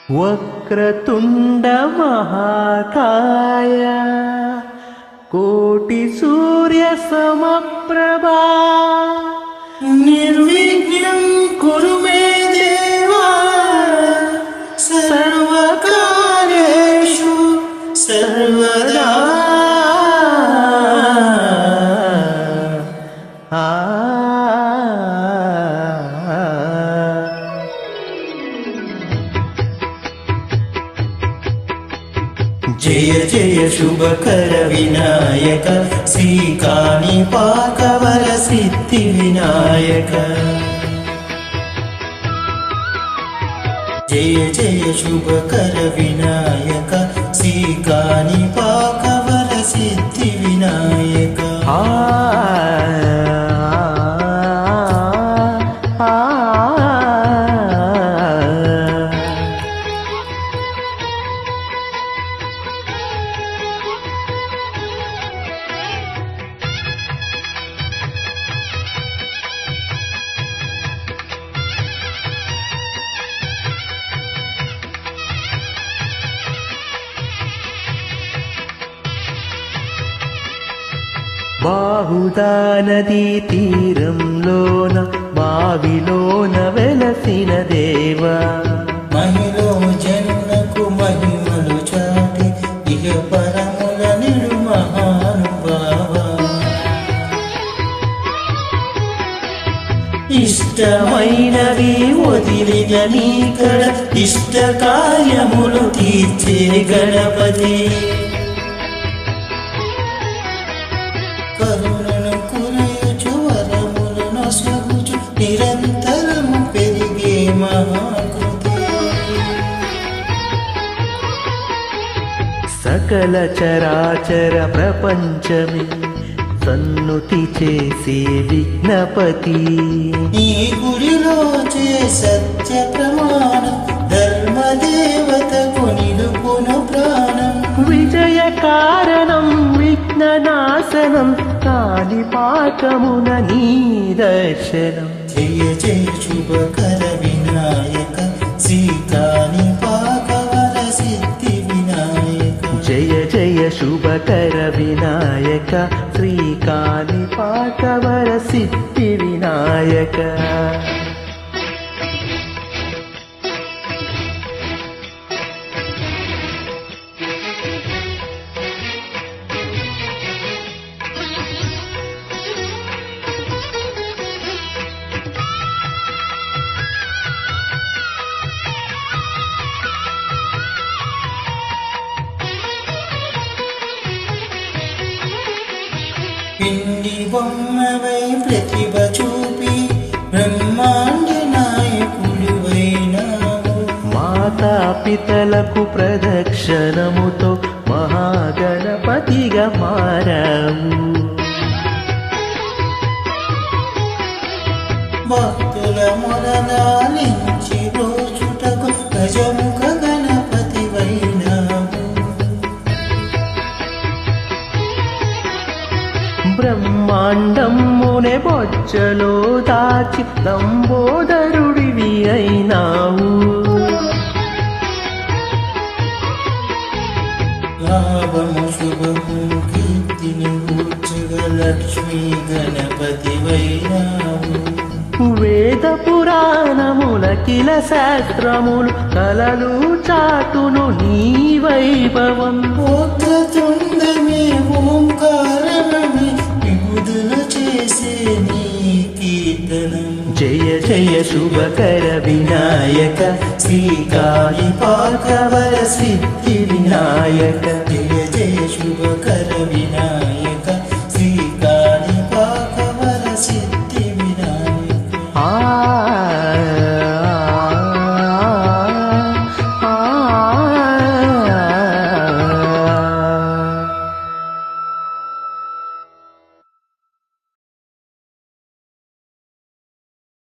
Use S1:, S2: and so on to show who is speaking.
S1: వక్రతుండ మహాకాయ కోటి సూర్య సమప్రభా
S2: నిర్విఘ్నం కురు మే దేవా సర్వకార్యేషు సర్వదా. జయ జయ శుభకర వినాయక శ్రీకాణిపాకవర సిద్ధి వినాయక. జయ జయ శుభకర వినాయక శ్రీకాణిపాకవర సిద్ధి వినాయక.
S1: బాహుదా నదీ తీరంలోన బావిలోన వెలసిన దేవా
S2: మహిలో జనులకు మహిమలు చాటి ఇహ పరముల నిడు మహానుభావ. ఇష్టమైనవి వదిలిన నీకడ ఇష్ట కార్యములు తీర్చే గణపతి. కరుణను కురయుచు వరములను సగుచు నిరంతరము పెరిగే మహాకృతి.
S1: సకల చరాచర ప్రపంచమే సన్నుతి చేసే విఘ్నపతి.
S2: ఈ గుడిలో చే సత్య ప్రమాణం ధర్మదేవతకు నిలుపును ప్రాణం.
S1: విజయ కారణం విఘ్ననాశనం కాణిపాకమున నీ దర్శనం.
S2: జయ జయ శుభకర వినాయక శ్రీకాణిపాకవర సిద్ధి వినాయక.
S1: జయ జయ శుభకర వినాయక శ్రీకాణిపాకవర సిద్ధి వినాయక.
S2: పిండి బొమ్మవై ప్రతిభ చూపి బ్రహ్మాండ నాయకుడివైనావు.
S1: మాతా పితలకు ప్రదక్షిణముతో మహాగణపతిగా మారావు.
S2: భక్తుల మొరలాలించి రోజుటకు గజముఖ గణపతివైనావు.
S1: బ్రహ్మాండమునే బొజ్జలో దాచి లంబోదరుడివి అయినావు.
S2: లాభము శుభము కీర్తిని కూర్చగ లక్ష్మీ గణపతివైనావు.
S1: వేద పురాణముల కిల శాస్త్రములు కలలు చాటును నీ వైభవం.
S2: వక్రతుండమే ఓంకారమే విబుధులు చేసే నీ కీర్తనం.
S1: జయ జయ శుభకర వినాయక
S2: శ్రీకాణిపాకవర సిద్ధి వినాయక. జయ జయ శుభకర వినాయక